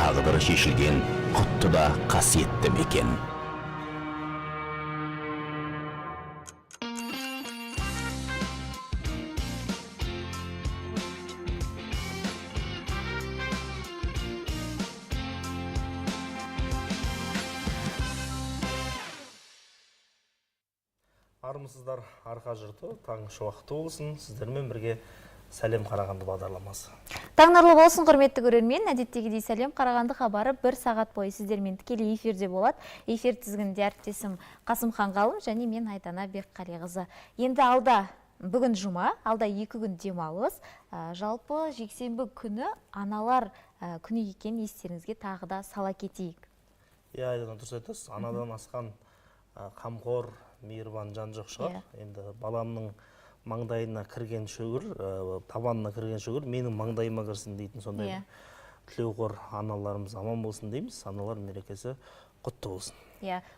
тағдыры шешілген құтты да қасиетті мекен. Армысыздар, арқа жұрты, таңғы шуақты болсын, сіздермен бірге Сәлем Қарағанды бағдарламасы. Таң нұрлы болсын, құрметті көрермен. Әдеттегідей Сәлем Қарағанды хабары 1 сағат бойы сіздермен тікелей эфирде болады. Эфир тізгінінде әріптесім Қасымхан Ғалым және мен Айдана Бекқалиқызы. Енді алда бүгін жұма, алда 2 күн демалыс. Жалпы жексенбі күні аналар күні екен естеріңізге тағы да сала кетейік. Айдана, дұрыс айтасыз, анадан асқан қамқор, мейірбан жан жоқ шығар. Енді баламның маңдайына кірген шөгір, табанына кірген шөгір менің маңдайыма кірсін дейтін сондай тілеуқор аналарымыз аман болсын дейміз. Аналар мерекесі құтты болсын.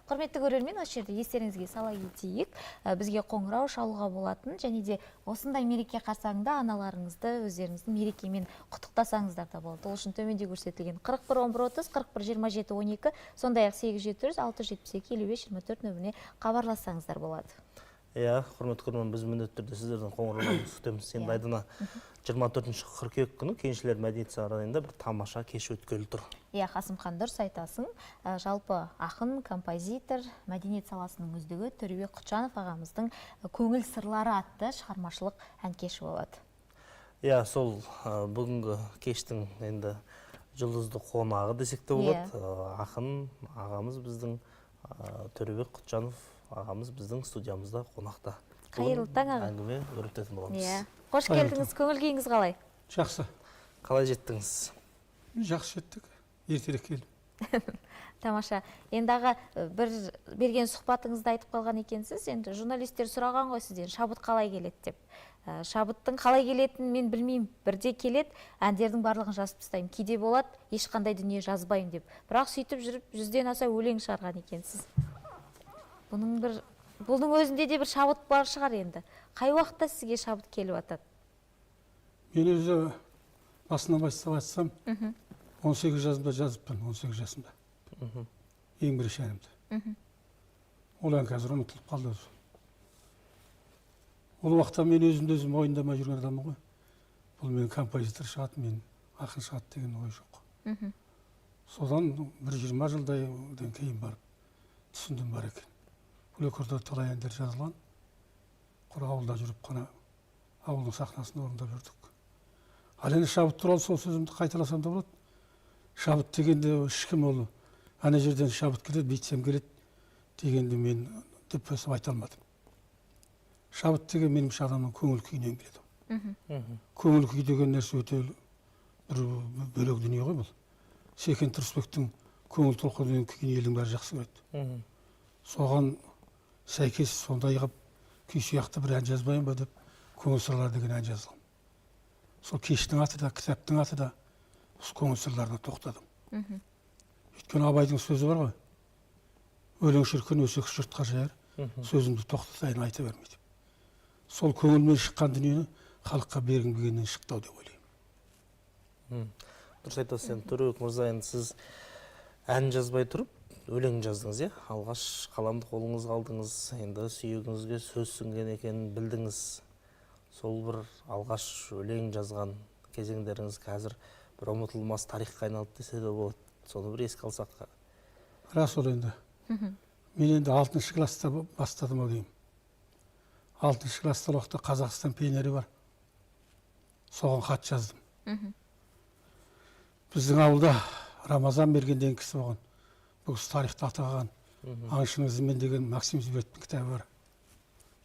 Құрметті көрермен, осы жерде естеріңізге сала кетейік. Бізге қоңырау шалуға болатын және де осындай мереке қарсаңында аналарыңызды өздеріңіздің мерекемен құттықтасаңыздар да болады. Ол үшін төменде көрсетілген 41 11 30 41 27 12 сондай-ақ 8700 672 55 24 нөміріне хабарлассаңыздар болады. Құрметті көрермен, біз міндетті түрде сіздердің қоңырауларыңызды күтеміз. Енді Айдана 24 қыркүйек күні Кеншілер мәдениет сарайында бір тамаша кеш өткелі тұр. Қасымхан, дұрыс айтасың. Жалпы ақын, композитор, мәдениет саласының үздігі Төребек Құтжанов ағамыздың көңіл сырлары атты шығармашылық ән кеші болады. Сол бүгінгі кештің енді жұлдызды қонағы десек те болады. Ақын ағамыз біздің Төребек Құтжанов ағамыз біздің студиямызда қонақта. Қайырлы таң аға. Әңгіме өрбітетін боламыз. Қош келдіңіз, көңіл күйіңіз қалай? Жақсы. Қалай жеттіңіз? Жақсы жеттік. Ертерек келдім. Тамаша. Енді аға, бір берген сұхбатыңызды айтып қалған екенсіз. Енді журналистер сұраған ғой сізден, шабыт қалай келеді деп. Шабыттың қалай келетінін мен білмеймін. Бірде келеді, әндердің барлығын жазып тастаймын. Кейде болады, ешқандай дүние жазбаймын деп. Бірақ сөйтіп жүріп, 100-ден аса өлең шығарған екенсіз. Бұның өзінде де бір шабыт бар шығар енді. Қай уақытта сізге шабыт келіп атады? Мен өзі басынан бастап айтсам, 18 жасымда жазыппын, 18 жасымда. Ең бірінші әнімді. Ол ән қазір ұмытылып қалды өзі. Ол уақытта мен өзімді өзім ойындамай жүрген адаммын ғой. Бұл мен композитор шығады, мен ақын шығады деген ой жоқ. Содан бір 20 жылдан кейін барып түсіндім бар екен. Өлкөрде талай әндер жазылған. Құр ауылда жүріп қана ауылдың сахнасында орындап жүрдік. Ал енді шабыт туралы сол сөзімді қайталасам да болады. Шабыт дегенде ешкім ол ана жерден шабыт келеді, бүйтсем келеді дегенде мен деп өсіп айта алмадым. Шабыт деген меніңше адамның көңіл күйінен келеді. Көңіл күй деген нәрсе өте бір бөлек дүние ғой бұл. Секен Тұрысбектің көңіл толқыған күйін елдің бәрі жақсы көреді. Соған сәйкес сондай қып күй сияқты бір ән жазбайын ба деп көңіл сырлары деген ән жазылған. Сол кештің аты да, кітаптың аты да осы көңіл сырларына тоқтадым. Өйткені Абайдың сөзі бар ғой. Өлең шіркін өсек жұртқа жаяр, сөзімді тоқтатайын айта бермейді. Сол көңілмен шыққан дүниені халыққа бергім келгеннен шықтау деп ойлаймын. Дұрыс айтасыз, Төребек мырза, енді сіз ән жазбай тұрып өлең жаздыңыз, алғаш қаламды қолыңызға алдыңыз, енді сүйегіңізге сөз сіңген екенін білдіңіз. Сол бір алғаш өлең жазған кезеңдеріңіз қазір бір ұмытылмас тарихқа айналды десе де болады. Соны бір еске алсақ. Рас ол енді. Мен енді 6-шы класста бастадым өлең. 6-шы класста уақытта Қазақстан пионері бар. Соған хат жаздым. Біздің ауылда Рамазан берген деген кісі болған. Бұл тарихта атаған аңшының ізімен деген Максим Зубеттің кітабы бар.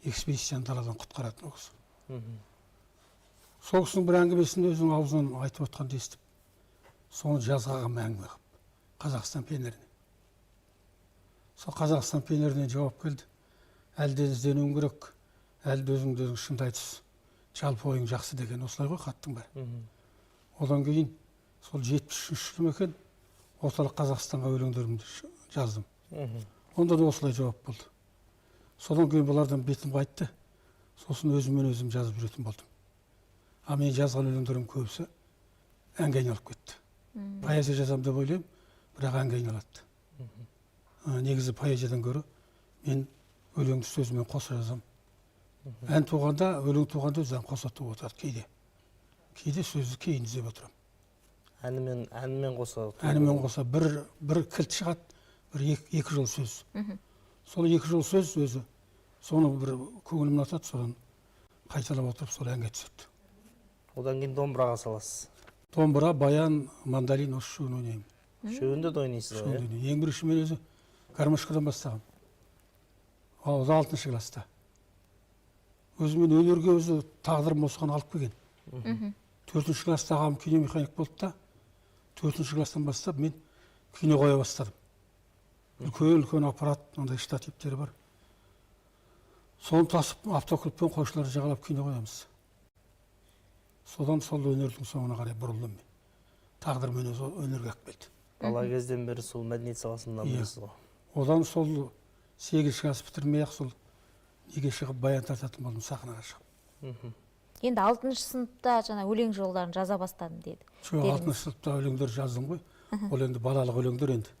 Экспедицияны даладан құтқаратын ол кісі. Сол кісінің бір әңгімесін өзінің аузынан айтып отқанды естіп, соны жазғаған әңгіме қып, Қазақстан пионеріне. Сол Қазақстан пионеріне жауап келді. Әлде ізденуің керек, әлде өзіңді өзің шынды айтыс, жалпы ойың жақсы деген осылай ғой хаттың бәрі. Одан кейін сол 73 жыл екен орталық Қазақстанға өлеңдерімді жаздым. Онда да осылай жауап болды. Содан кейін бұлардан бетім қайтты. Сосын өзіммен өзім жазып жүретін болдым. А мен жазған өлеңдерім көбісі әнге айналып кетті. Поэзия жазам деп ойлаймын, бірақ әнге айналады. Негізі поэзиядан гөрі мен өлеңді сөзімен қоса жазам. Ән туғанда, өлең туғанда өзі ән қоса туып отырады кейде. Кейде сөзді кейін іздеп отырамын. Әнімен қоса? Әнімен қоса бір кілт шығады, бір екі жол сөз. Сол екі жол сөз өзі, соны бір көңілім ұнатады, содан қайталап отырып сол әнге түседі. Одан кейін домбыраға саласыз? Домбыра, баян, мандолин осы үшеуін ойнаймын. Үшеуінде де ойнайсыз ғой? Ең бірінші мен өзі гармошкадан бастағам. Ол 6-шы класста. Өзі мен өнерге өзі тағдырым осыған алып келген. 4-ш класста ағам киномеханик болды да, 4-ш класстан бастап мен кино қоя бастадым. Үлкен аппарат, ондай штативтері бар. Соны тасып, автокөлікпен қойшыларды жағалап кино қоямыз. Содан сол өнердің соңына қарай бұрылдым мен. Тағдыр мені өнерге алып келді. Бала кезден бері сол мәдениет саласында боласыз ғой? Одан сол 8-ші класс бітірмей-ақ сол неге шығып баян тартатын болдым, сахнаға шығып. Енді 6-шы сыныпта жаңа өлең жолдарын жаза бастадым деді. Жоқ, 6-шы сыныпта өлеңдер жаздым ғой. Ол енді балалық өлеңдер енді.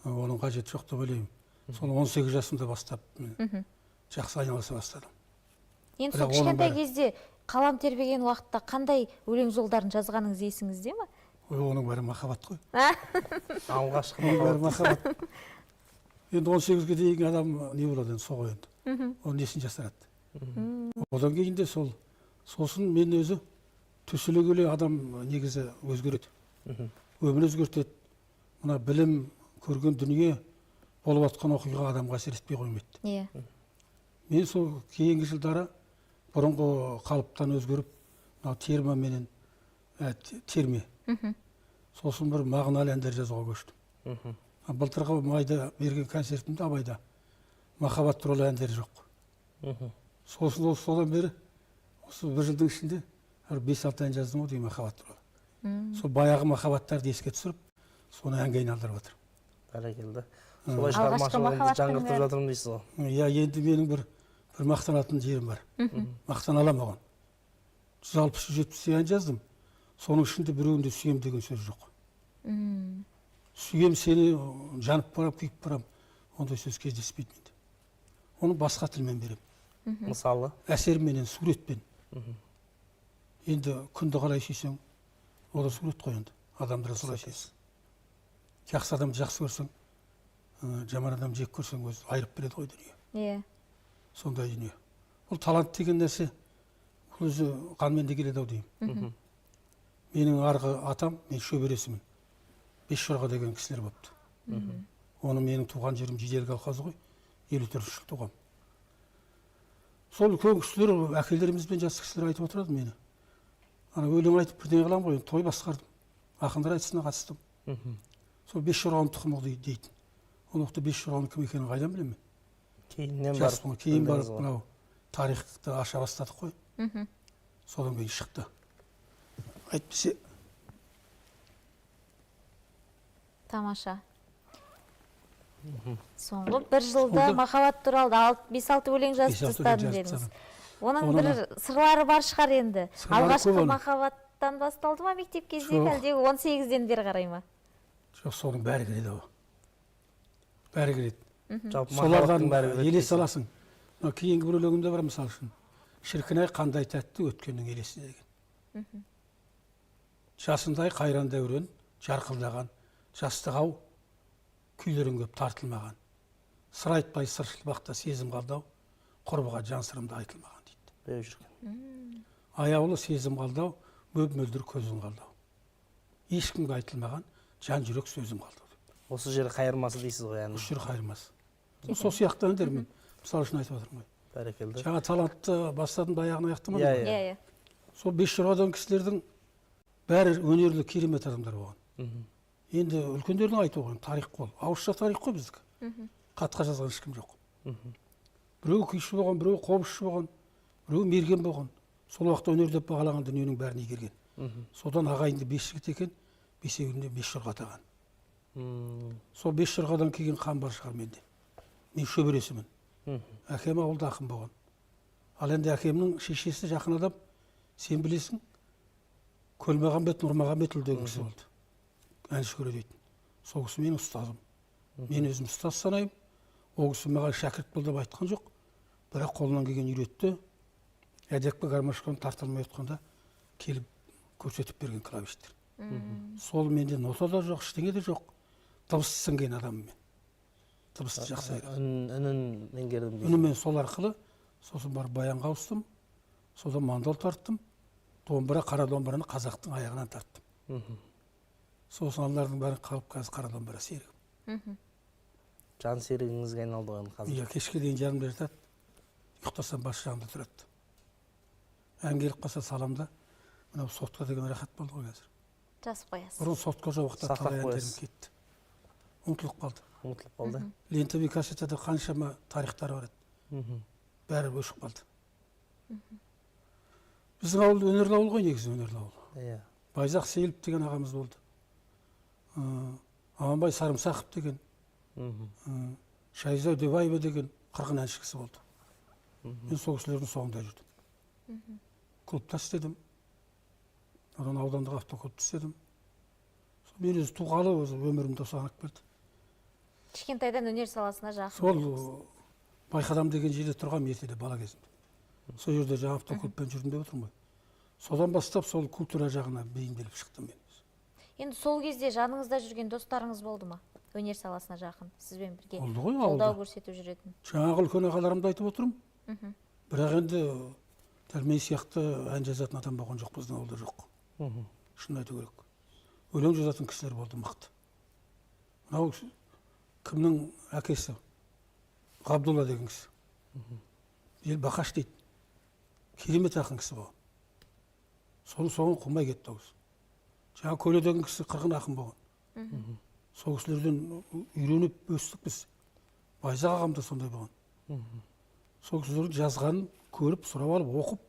Оның қажеті жоқ деп ойлаймын. Сол 18 жасымда бастап жақсы айналыса бастадым. Енді сол кішкентай кезде қалам тербеген уақытта қандай өлең жолдарын жазғаныңыз есіңізде ме? Оның бәрі махаббат қой. Алғашқы махаббат. Енді 18-ге дейін адам не болады енді, соғай енді. Оны несін жасырады. Одан кейін де сосын мен өзі төселе келе адам негізі өзгереді. Өмір өзгертеді. Мына білім, көрген дүние, болып атқан оқиға адамға әсер етпей қоймайды. Мен сол кейінгі жылдары бұрынғы қалыптан өзгеріп, терма менен терме. Сосын бір мағыналы әндер жазуға көштім. Былтырғы майда берген концертімде Абайда махаббат туралы әндер жоқ. Сосын содан бері осы бір жылдың ішінде 5-6 ән жаздым ғой деймін махаббат туралы. Сол баяғы махаббаттарды еске түсіріп, соны әнге айналдырып жатырмын. Бәрекелді. Солай шығармашылығыңызды жаңғыртып жатырмын дейсіз ғой? Иә, енді менің бір мақтанатын жерім бар. Мақтан алам оған. 160-170 ән жаздым. Соның ішінде біреуінде сүйем деген сөз жоқ. Сүйем сені, жанып барам, күйіп барам, ондай сөз кездеспейді менде. Оны басқа тілмен берем. Мысалы? Әсерменен, суретпен. Енді күнді қалай сүйсең, ол да сурет қой енді. Адамдарға солай сүйесің. Жақсы адам жақсы көрсең, жаман адам жек көрсең, өзі айырып береді ғой дүние. Сондай дүние. Ол талант деген нәрсе, ол өзі қанмен де келеді ау деймін. Менің арғы атам, мен шөбересімін. 5 жорға деген кісілер болыпты. Оны менің туған жерім Жидел колхозы ғой, 54 жыл туғам. Сол үлкен кісілер, әкелерімізбен жас кісілер айтып отырады мені. Өлең айтып бірдеңе қылам ғой, той басқардым. Ақындар айтысына қатыстым. Сол 5 жорғаның тұқымы дейтін. Ол уақытта 5 жорғаның кім екенін қайдан білемін мен? Кейін барып мынау тарихты аша бастадық қой. Содан кейін шықты. Әйтпесе. Тамаша. Соңғы бір жылда махаббат туралы 5-6 өлең жазып тастадым дедіңіз. Оның бір сырлары бар шығар енді. Алғашқы махаббаттан басталды ма мектеп кездегі, әлде 18-ден бері қарай ма? Жоқ, соның бәрі келеді ғой. Бәрі келеді. Солардан елес аласың. Кейінгі бір өлеңімде бар мысал үшін. Шіркін-ай қандай тәтті өткеннің елесі деген. Жасындай қайран дәурен, жарқылдаған, жастық-ау, күйлерің көп тартылмаған. Сыр айтпай сыршыл бақта сезім қалдау, құрбыға жан сырымды айтылмаған дейді. Аяулы сезім қалдау, мөп-мөлдір көзің қалдау. Ешкімге айтылмаған, жан жүрек сөзім қалдау. Осы жері қайырмасы дейсіз ғой яғни? Осы жері қайырмасы. Сол сияқты әндер мен мысал үшін айтып отырмын ғой. Бәрекелді. Жаңа талантты бастадым да аяғына аяқтамадым ғой. Сол 5 жорғадан кісілердің бәрі өнерлі керемет адамдар болған. Енді үлкендердің айтуы ғой, тарих қол. Ауызша тарих қой біздікі. Қатқа жазған ешкім жоқ. Біреу күйші болған, біреу қобызшы болған, біреу мерген болған. Сол уақытта өнер деп бағалаған дүниенің бәрін игерген. Содан ағайынды 5 жігіт екен, 5-еуінде 5 жорға атаған. Сол 5 жорғадан келген қан бар шығар менде. Мен шөбересімін. Әкем ауылда ақын болған. Ал енді әкемнің шешесі жақын адам, сен білесің, Көлмағамбет Нұрмағамбетұлы деген кісі болды. әнші дейтін. Сол кісі менің ұстазым. Мен өзім ұстаз санаймын. Ол кісі маған шәкірт бол деп айтқан жоқ. Бірақ қолынан келген үйретті. Әдепкі гармошканы тартылмай отқанда келіп көрсетіп берген клавиштер. Сол менде нота да жоқ, ештеңе де жоқ. Дыбыс сіңген адаммын мен. Дыбысты жақсы айырады. Үнін меңгердім дейсің. Үнімен сол арқылы, сосын барып баянға ауыстым. Содан мандол тарттым. Домбыра, қара домбыраны қазақтың аяғынан тарттым. Сосын аллардың бәрі қалып қазір қара домбыра серігім. Жан серігіңізге айналды ғой қазір. Иә, кешке дейін жанымда жатады. Ұйықтасам бас жағымда тұрады. Ән келіп қалса саламда. Мынау сотка деген рахат болды ғой қазір. Жазып қоясыз. Бұрын сотка жоқ уақытта Сақтап талай әндерім қоясыз. кетті. Ұмытылып қалды. Ұмытылып қалды. Лента кассетада қаншама тарихтар бар еді. Бәрі өшіп қалды. Біздің ауыл өнерлі ауыл ғой, негізі өнерлі ауыл. Иә. Байзақ Сейіліп деген ағамыз болды. Аманбай Сарымсақов деген, Шайза Дебаева деген қырғын әнші кісі болды. Мен сол кісілердің соңында жүрдім. Клубта істедім. Одан аудандық автоклубта істедім. Мен өзі туғалы өзі өмірімді осыған алып берді. Кішкентайдан өнер саласына жақын. Сол Байқадам деген жерде тұрғам ертеде бала кезімде. Сол жерде жаңа автоклубпен жүрдім деп отырмын ғой. Содан бастап сол культура жағына бейімделіп шықтым мен. Енді сол кезде жаныңызда жүрген достарыңыз болды ма? Өнер саласына жақын, сізбен бірге Болды ғой, қолдау ауылда. көрсетіп жүретін. Жаңағы үлкен ағаларымды айтып отырмын. Бірақ енді дәл мен сияқты ән жазатын адам болған жоқ, біздің ауылда жоқ. Шын айту керек. Өлең жазатын кісілер болды мықты. Мынау кімнің әкесі? Ғабдулла деген кісі. Ел Бақаш дейді. Керемет ақын кісі болған. Соның қылмай кетті осы. Жаңа Көле деген кісі қырғын ақын болған. Сол кісілерден үйреніп өстік біз. Байзақ ағам да сондай болған. Сол кісілердің жазғанын көріп, сұрап алып, оқып,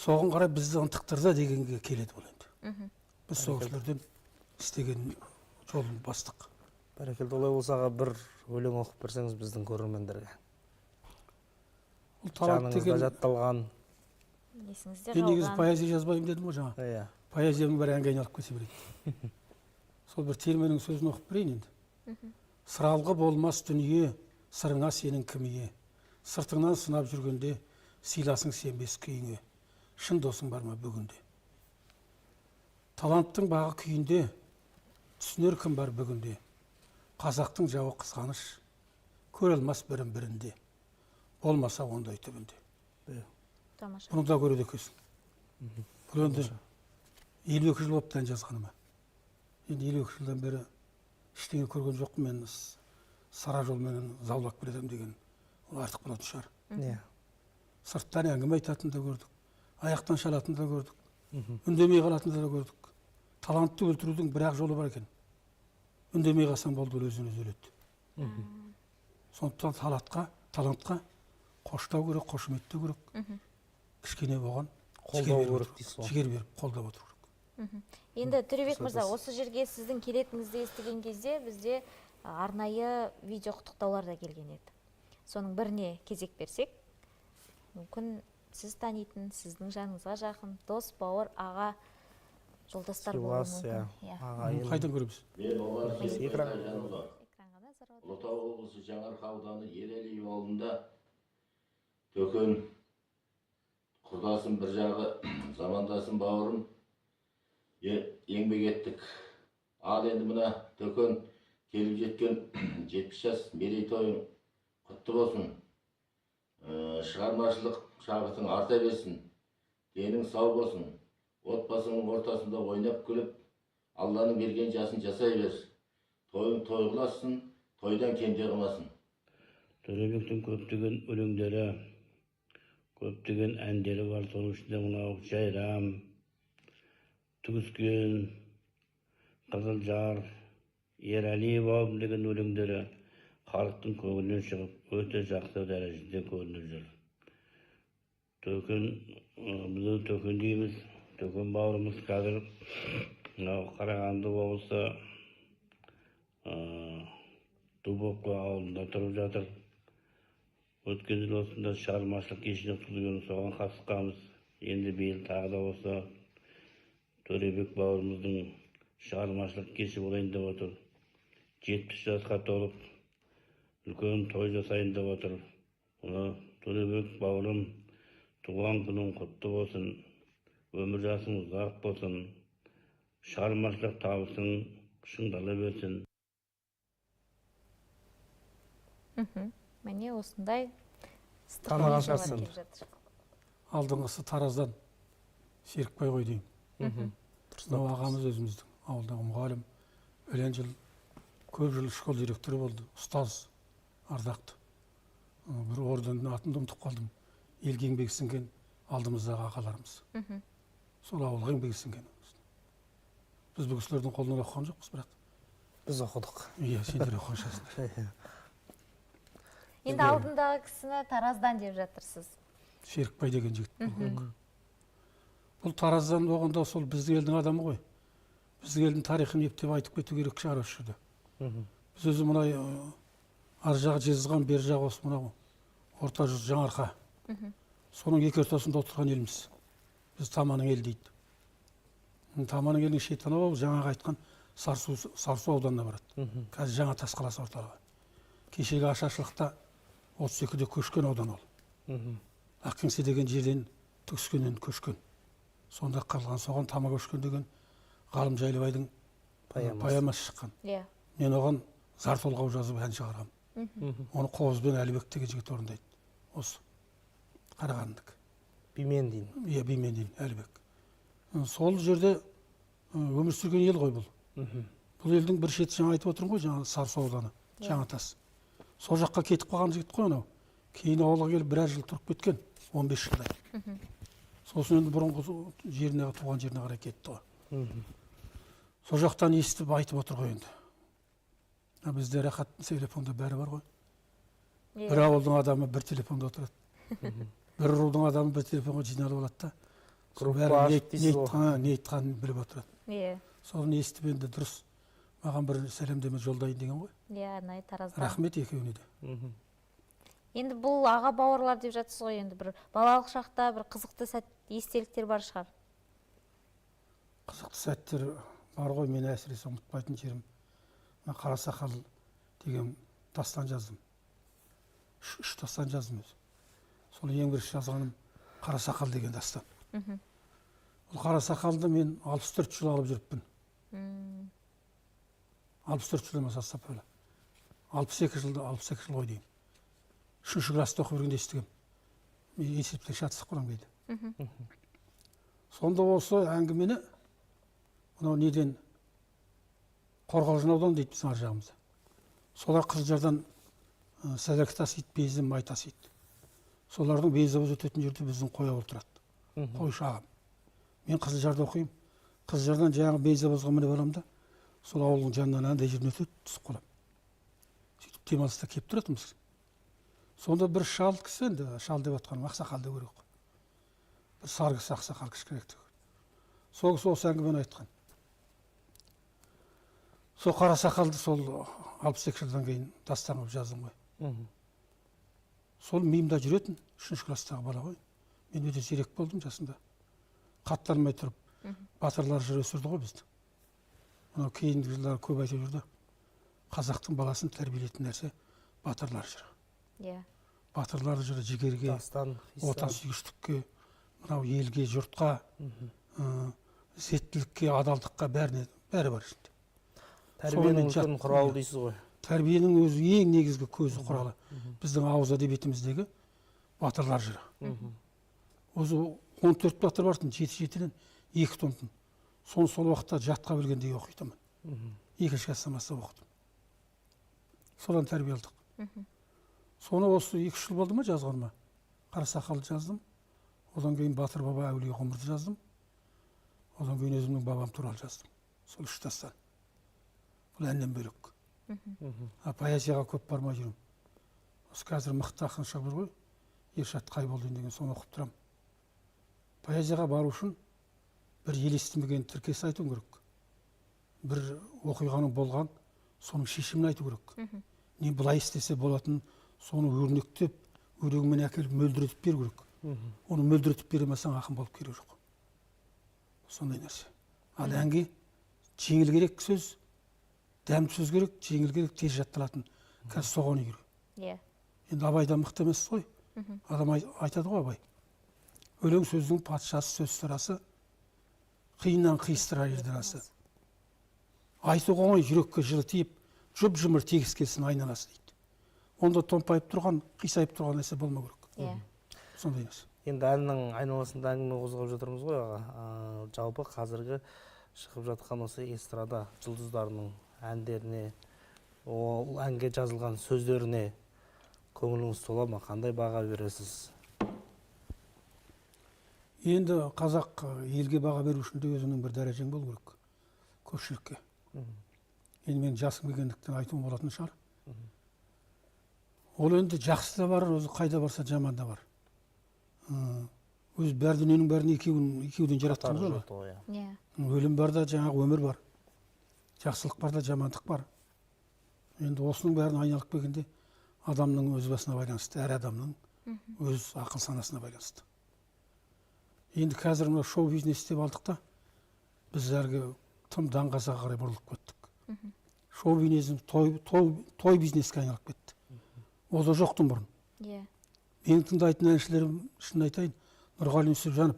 соған қарай бізді ынтықтырды дегенге келеді бұл енді. Біз сол кісілерден істеген жолын бастық. Бәрекелді, олай болсаға бір өлең оқып берсеңіз біздің көрермендерге. Ол талант Жаныңызда деген... жатталған. Есіңізде Мен негізі қалған. поэзия жазбаймын дедім ғой жаңа. Иә. Поэзияның бәрі әнге айналып кете береді. Сол бір терменің сөзін оқып берейін енді. Сыралғы болмас дүние, сырыңа сенің кім ие. Сыртыңнан сынап жүргенде, сыйласың сенбес күйіңе. Шын досың бар ма бүгінде? Таланттың бағы күйінде, түсінер кім бар бүгінде? Қазақтың жауы қызғаныш, көре алмас бірін бірінде. Болмаса ондай түбінде. Тамаша. Бұны да көреді екенсің. Бұл енді 52 жыл болыпты ән жазғаныма. Енді 52 жылдан бері ештеңе көрген жоқпын мен. Сара жолменен заулап келедім деген ол артық болатын шығар. Иә. Сырттан әңгіме айтатын да көрдік. Аяқтан шалатын да көрдік. Үндемей қалатын да көрдік. Талантты өлтірудің бір-ақ жолы бар екен. Үндемей қалсаң болды, ол өзін өзі өледі. Сондықтан талантқа қоштау керек, қошеметтеу керек. Кішкене болған Қолдау керек дейсіз ғой. жігер беріп қолдап отыру керек. Енді Төребек мырза, осы жерге сіздің келетініңізді естіген кезде бізде арнайы видео құттықтаулар да келген еді. Соның біріне кезек берсек, мүмкін сіз танитын, сіздің жаныңызға жақын, дос, бауыр, аға, жолдастар болуы Сыйлас, мүмкін. иә. Ағайын. Қайдан көреміз? Мен Омар Экран. Жанұзақ. Экранға назар аударыңыз. Ұлытау облысы Жаңарқа ауданы Ерелиев ауылында Төкен құрдасым бір жағы, замандасым бауырым еңбек еттік. Ал енді мына Төкен келіп жеткен 70 жас мерейтойың құтты болсын. Шығармашылық шабытың арта берсін. Денің сау болсын. Отбасының ортасында ойнап күліп, Алланың берген жасын жасай бер. Тойың той қыласын, тойдан кенде қылмасын. Төребектің көптеген өлеңдері, көптеген әндері бар. Соның ішінде мынау Жайрам, Түгіскен, Қызылжар, Ералиев ауылым деген өлеңдері халықтың көңілінен шығып, өте жақсы дәрежеде көрініп жүр. Төкен, біз Төкен дейміз. Төкен бауырымыз қазір Қарағанды облысы Дубовка ауылында тұрып жатыр. Өткен жыл осында шығармашылық кешіне өткізген, соған қатысқанбыз. Енді биыл тағы да осы Төребек бауырымыздың шығармашылық кеші болайын деп отыр. 70 жасқа толып, үлкен той жасайын деп отыр. Төлебек бауырым, туған күнің құтты болсын, өмір жасың ұзақ болсын, шығармашылық табысың шыңдала берсін. Міне осындай Таныған шығарсың. Алдыңғысы Тараздан Серікбай ғой деймін. Мынау ағамыз өзіміздің ауылдағы мұғалім, өлен жыл көп жыл школ директоры болды, ұстаз, ардақты. Бір орденнің атын ұмытып қалдым. Елге еңбегі сіңген алдымыздағы ағаларымыз. Сол ауылға еңбегі сіңген. Біз бұл кісілердің қолынан оқыған жоқпыз, бірақ. Біз оқыдық. Иә, сендер оқыған шығарсыңдар. Енді алдындағы кісіні Тараздан деп жатырсыз. Серікбай деген жігіт. Бұл Тараздан болғанда сол біздің елдің адамы ғой. Біздің елдің тарихын ептеп айтып кету керек шығар осы жерде. Біз өзі мына ар жағы жезқазған, бер жағы осы мынау орта жүз Жаңарқа. Соның екі ортасында отырған елміз. Біз Таманың елі дейді. Таманың елінің шетіне ол жаңағы айтқан Сарсу ауданына барады. Қазір жаңа тас қаласы орталығы. Кешегі ашаршылықта 32-де көшкен аудан ол. Ақкеңсе деген жерден түскеннен көшкен. Сонда қалған соған Тама көшкен деген Ғалым Жайлыбайдың поэмасы шыққан. Мен оған зар толғау жазып ән шығарғам. Оны Қобызбен Әлібек деген жігіт орындайды. Осы Қарағандык. Бимен дейін. Иә, Бимен дейін Әлібек. Сол жерде өмір сүрген ел ғой бұл. Бұл елдің бір шеті жаңа айтып отырмын ғой, жаңа Сарсу ауданы, Жаңатас. Сол жаққа кетіп қалған жігіт қой анау. Кейін ауылға келіп біраз жыл тұрып кеткен, 15 жылдай. Сосын енді бұрынғы жеріне, туған жеріне қарай кетті ғой. Сол жақтан естіп айтып отыр ғой енді. Бізде Рахаттың телефонда бәрі бар ғой. Бір ауылдың адамы бір телефонда отырады. Бір рудың адамы бір телефонға жиналып алады да. Не айтқанын біліп отырады. Соны естіп енді дұрыс. Маған бір сәлемдеме жолдайын деген ғой. Иә, Тараздан. Рахмет екеуіне де. Енді бұл аға бауырлар деп жатсыз ғой, енді бір балалық шақта бір қызықты сәт естеліктер бар шығар. Қызықты сәттер бар ғой, мен әсіресе ұмытпайтын жерім. Мен Қарасақал деген дастан жаздым. Үш дастан жаздым өзі. Сол ең бірінші жазғаным Қарасақал деген дастан. Бұл Қарасақалды мен 64 жыл алып жүріппін. 64 жыл емес астап өлі. 62 жыл ғой деймін. 3-ші класста оқып жүргенде естігем. Мен есептік шатысық болам дейді. Сонда осы әңгімені мынау неден Қорғалжын ауданы дейді біздің ар жағымызда. Солар Қызылжардан Сәлік тасиды, Безім май тасиды. Солардың Безіміз өтетін жерде біздің қой ауыл тұрады. Қой шағым. Мен Қызылжарда оқимын. Қызылжардан жаңағы Безімізге мініп аламын да, сол ауылдың жанынан андай жерін өтіп түсіп қалам. Сөйтіп демалыста келіп тұратынбыз. Сонда бір шал кісі, енді шал деп отқаным ақсақалды көрек қой. Бір сары кісі ақсақал кішкіректі. Сол кісі осы әңгімені айтқан. Сол Қарасақалды сол 62 жылдан кейін дастан қылып жаздым ғой. Сол миымда жүретін 3-ші класстағы бала ғой. Мен өте зерек болдым жасында. Қаттармай тұрып, батырлар жыр өсірді ғой бізді. Мынау кейінгі жылдар көп айтып жүрді. Қазақтың баласын тәрбиелейтін нәрсе батырлар жыры. Батырлар жыры жігерге, отансүйгіштікке, мынау елге, жұртқа, ізеттілікке, адалдыққа бәрі бар ішінде. Тәрбиенің үлкен құралы дейсіз ғой. Тәрбиенің өзі ең негізгі көзі құралы. Біздің ауыз әдебиетіміздегі батырлар жыры. Өзі 14 батыр бартын, 7-7-ден 2 томдың. Соны сол уақытта жатқа білгендей оқитынмын. 2-ші класстан бастап оқыдым. Содан тәрбие алдық. Соны осы 2 жыл болды ма жазғаныма? Қарасақалды жаздым. Одан кейін Батыр баба әулие ғұмырды жаздым. Одан кейін өзімнің бабам туралы жаздым. Сол 3 дастан. Бұл әннен бөлек. Поэзияға көп бармай жүрмін. Осы қазір мықты ақыншы бар ғой, Ершат Қайболдин деген, соны оқып тұрамын. Поэзияға бару үшін бір ел естімеген тіркес айту керек. Бір оқиғаның болған, соның шешімін айту керек. Не былай істесе болатын, соны өрнектеп, өрегімен әкеліп мөлдіретіп беру керек. Оны мөлдіретіп беремесең ақын болып керегі жоқ. Сондай нәрсе. Ал әнге жеңіл керек сөз, дәмді сөз керек, жеңіл керек, тез жатталатын. Қазір соған үйрен. Иә. Енді Абайдан мықты емес қой. Адам айтады ғой Абай. Өлең сөздің патшасы, сөз сырасы, қиыннан қиыстырар ердарасы. Айту оңай, жүрекке жылы тиіп, жұп-жұмыр тегіс келсін айналасы дейді. Онда томпайып тұрған, қисайып тұрған нәрсе болмау керек. Иә. Сондай нәрсе. Енді әннің айналасында әңгіме қозғап жатырмыз ғой аға. Жалпы қазіргі шығып жатқан осы эстрада жұлдыздарының әндеріне, ол әнге жазылған сөздеріне көңіліңіз тола ма? Қандай баға бересіз? Енді қазақ елге баға беру үшін де өзінің бір дәрежең болу керек көпшілікке. Енді мен жасым келгендіктен айтуым болатын шығар. Ол енді жақсы да бар, өзі қайда барса жаман да бар. Өз бар дүниенің бәрін екеуден жаратқан ғой. Иә. Өлім бар да жаңағы өмір бар. Жақсылық бар да жамандық бар. Енді осының бәрін айналып келгенде адамның өз басына байланысты, әр адамның өз ақыл санасына байланысты. Енді қазір мына шоу бизнес деп алдық та, біз әлгі тым даңғазаға қарай бұрылып кеттік. Шоу бизнесін той бизнеске айналып кетті. Ол да жоқтың бұрын. Иә. Менің тыңдайтын әншілерім, шын айтайын, Нұрғали Нүсіпжанов,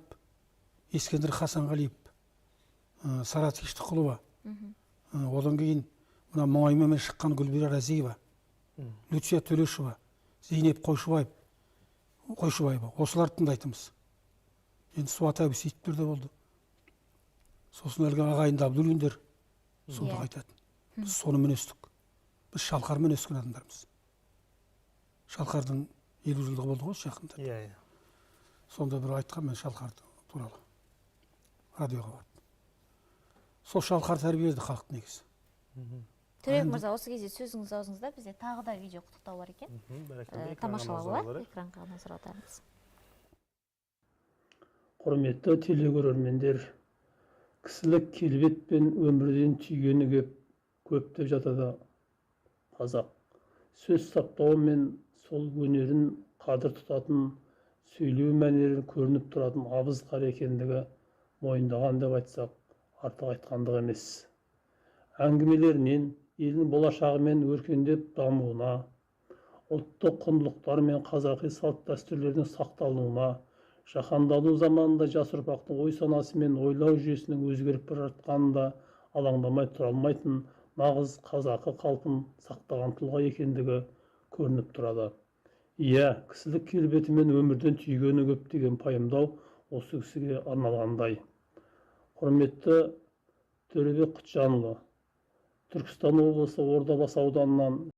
Ескендір Хасанғалиев, Сарат Иштіқұлова, одан кейін мына Мұңайменен шыққан Гүлбира Разиева, Люция Төлешева, Зейнеп Қойшыбаева, осыларды тыңдайтынбыз. Енді Суат Әбіс Сейітбер де болды. Сосын әлгі ағайынды Абдуллиндер сонда айтатын. Біз сонымен өстік. Біз шалқармен өскен адамдармыз. Шалқардың 50 жылдығы болды ғой жақында. Иә. Сонда бір айтқан мен шалқарды туралы. Радиоға барып. Сол шалқар тәрбиеледі халықты негізі. Төрек мырза, осы кезде сөзіңіз аузыңызда, бізде тағы да видео құттықтау бар екен. Тамашалауға экранға назар аударыңыз. Құрметті телекөрермендер, кісілік келбет пен өмірден түйгені көп деп жатады қазақ. Сөз саптауы мен сол өнерін қадір тұтатын, сөйлеу мәнерін көрініп тұратын абыз қара екендігі мойындаған деп айтсақ, артық айтқандық емес. Әңгімелерінен елдің болашағы мен өркендеп дамуына, ұлттық құндылықтар мен қазақи салт дәстүрлердің сақталуына, жаһандану заманында жас ұрпақтың ой санасы мен ойлау жүйесінің өзгеріп бара жатқанында алаңдамай тұра алмайтын нағыз қазақы қалпын сақтаған тұлға екендігі көрініп тұрады. Иә, кісілік келбеті мен өмірден түйгені көп деген пайымдау осы кісіге арналғандай. Құрметті Төребек Құтжанұлы, Түркістан облысы Ордабасы ауданынан